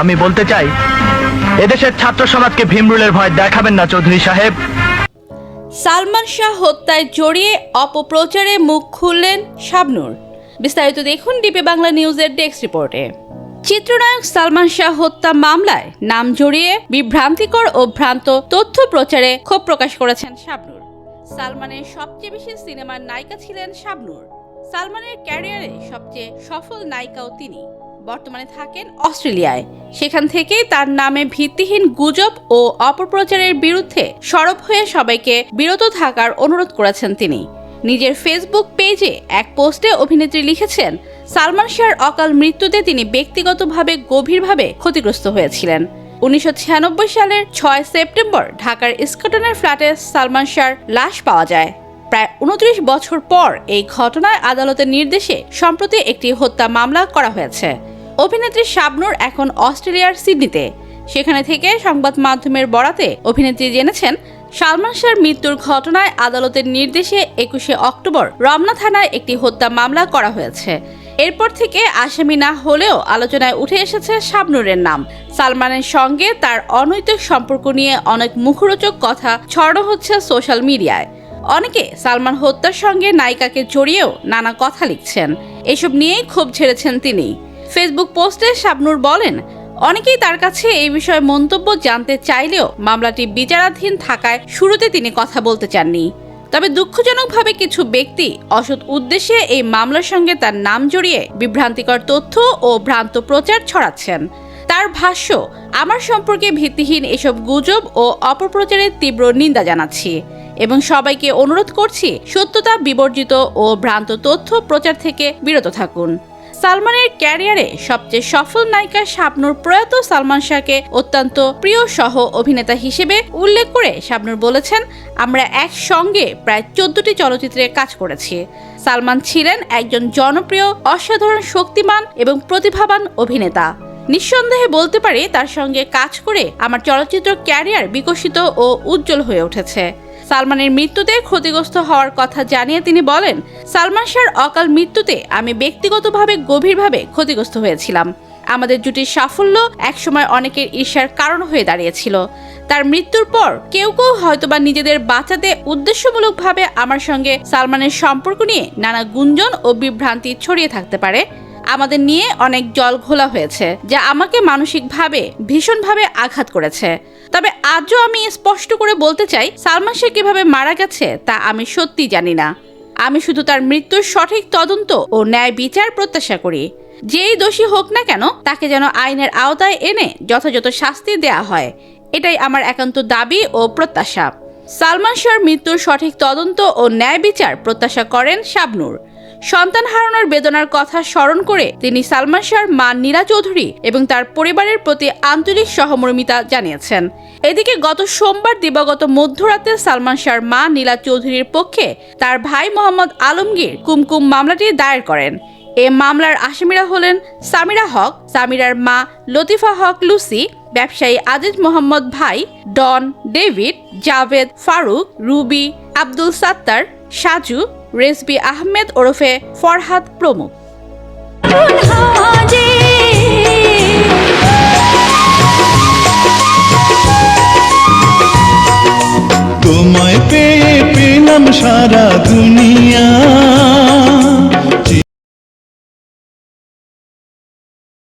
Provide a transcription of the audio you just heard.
আমি বলতে চাই, এদেশের ছাত্র সমাজকে ভীমরুলের ভয় দেখাবেন না চৌধুরী সাহেব। সালমান শাহ হত্যায় জড়িয়ে অপপ্রচারে মুখ খুললেন শাবনূর। বিস্তারিত দেখুন ডিপি বাংলা নিউজের ডেস্ক রিপোর্টে। চিত্রনায়ক সালমান শাহ হত্যা মামলায় নাম জড়িয়ে বিভ্রান্তিকর ও ভ্রান্ত তথ্য প্রচারে ক্ষোভ প্রকাশ করেছেন শাবনূর। সালমানের সবচেয়ে বেশি সিনেমার নায়িকা ছিলেন শাবনূর। সালমানের ক্যারিয়ারে সবচেয়ে সফল নায়িকাও তিনি। বর্তমানে থাকেন অস্ট্রেলিয়ায়। সেখান থেকেই তার নামে ভিত্তিহীন গুজব ও অপপ্রচারের বিরুদ্ধে সরব হয়ে সবাইকে বিরত থাকার অনুরোধ করেছেন তিনি। নিজের ফেসবুক পেজে এক পোস্টে অভিনেত্রী লিখেছেন, সালমান শাহর অকাল মৃত্যুতে তিনি ব্যক্তিগতভাবে গভীরভাবে ক্ষতিগ্রস্ত হয়েছিলেন। 1996 সালের 6 সেপ্টেম্বর ঢাকার ইস্কটনের ফ্ল্যাটে সালমান শাহর লাশ পাওয়া যায়। প্রায় 29 বছর পর এই ঘটনায় আদালতের নির্দেশে সম্প্রতি একটি হত্যা মামলা করা হয়েছে। অভিনেত্রী শাবনূর এখন অস্ট্রেলিয়ার সিডনিতে। সেখানে থেকে সংবাদ মাধ্যমের বরাতে অভিনেত্রী জেনেছেন, সালমান শাহর মৃত্যুর ঘটনায় আদালতের নির্দেশে 21 অক্টোবর রমনা থানায় একটি হত্যা মামলা করা হয়েছে। এরপর থেকে আসামি না হলেও আলোচনায় উঠে এসেছে শাবনূরের নাম। সালমানের সঙ্গে তার অনৈতিক সম্পর্ক নিয়ে অনেক মুখরোচক কথা ছড়ানো হচ্ছে সোশ্যাল মিডিয়ায়। অনেকে সালমান হত্যার সঙ্গে নায়িকাকে জড়িয়েও নানা কথা লিখছেন। এসব নিয়েই ক্ষোভ ঝেড়েছেন তিনি। ফেসবুক পোস্টে শাবনূর বলেন, অনেকেই তার কাছে এই বিষয়ে মন্তব্য জানতে চাইলেও মামলাটি বিচারাধীন থাকায় শুরুতে তিনি কথা বলতে চাননি। তবে দুঃখজনকভাবে কিছু ব্যক্তি অসৎ উদ্দেশ্যে এই মামলার সঙ্গে তার নাম জড়িয়ে বিভ্রান্তিকর তথ্য ও ভ্রান্ত প্রচার ছড়াচ্ছেন। তার ভাষ্য, আমার সম্পর্কে ভিত্তিহীন এসব গুজব ও অপপ্রচারের তীব্র নিন্দা জানাচ্ছি এবং সবাইকে অনুরোধ করছি সত্যতা বিবর্জিত ও ভ্রান্ত তথ্য প্রচার থেকে বিরত থাকুন। সালমানের ক্যারিয়ারে সবচেয়ে সফল নায়িকা শাবনূর প্রয়াত সালমান শাহকে অত্যন্ত প্রিয় সহ অভিনেতা হিসেবে উল্লেখ করে শাবনূর বলেছেন, আমরা একসঙ্গে প্রায় 14টি চলচ্চিত্রে কাজ করেছি। সালমান ছিলেন একজন জনপ্রিয়, অসাধারণ, শক্তিমান এবং প্রতিভাবান অভিনেতা। নিঃসন্দেহে বলতে পারি, তার সঙ্গে কাজ করে আমার চলচ্চিত্র ক্যারিয়ার বিকশিত ও উজ্জ্বল হয়ে উঠেছে। সালমানের মৃত্যুতে ক্ষতিগ্রস্ত হওয়ার কথা জানিয়ে তিনি বলেন, সালমান শাহর অকাল মৃত্যুতে আমি ব্যক্তিগতভাবে গভীরভাবে ক্ষতিগ্রস্ত হয়েছিলাম। আমাদের জুটির সাফল্য একসময় অনেকের ঈর্ষার কারণ হয়ে দাঁড়িয়েছিল। তার মৃত্যুর পর কেউ কেউ হয়তোবা নিজেদের বাঁচাতে উদ্দেশ্যমূলকভাবে আমার সঙ্গে সালমানের সম্পর্ক নিয়ে নানা গুঞ্জন ও বিভ্রান্তি ছড়িয়ে থাকতে পারে। আমাদের নিয়ে অনেক জল ঘোলা হয়েছে, যা আমাকে মানসিকভাবে ভীষণভাবে আঘাত করেছে। তবে আজও আমি স্পষ্ট করে বলতে চাই, সালমান শাহ কিভাবে মারা গেছে তা আমি সত্যি জানি না। আমি শুধু তার মৃত্যুর সঠিক তদন্ত ও ন্যায় বিচার প্রত্যাশা করি। যেই দোষী হোক না কেন, তাকে যেন আইনের আওতায় এনে যথাযথ শাস্তি দেয়া হয়, এটাই আমার একান্ত দাবি ও প্রত্যাশা। সালমান শাহর মৃত্যুর সঠিক তদন্ত ও ন্যায় বিচার প্রত্যাশা করেন শাবনূর। সন্তান হারানোর বেদনার কথা স্মরণ করে তিনি সালমান শাহর মা নীলা চৌধুরী এবং তার পরিবারের প্রতি আন্তরিক সহমর্মিতা জানিয়েছেন। এদিকে গত সোমবার দিবাগত মধ্যরাতে সালমান শাহর মা নীলা চৌধুরীর পক্ষে তার ভাই মোহাম্মদ আলমগীর কুমকুম মামলাটি দায়ের করেন। এ মামলার আসামিরা হলেন সামিরা হক, সামিরার মা লতিফা হক লুসি, ব্যবসায়ী আজিজ মোহাম্মদ ভাই, ডন, ডেভিড, জাভেদ, ফারুক, রুবি, আব্দুল সাত্তার, সাজু, রেজবি আহমেদ ওরফে ফরহাদ প্রমুখ। তোমায় পেয়ে পেলাম সারা দুনিয়া।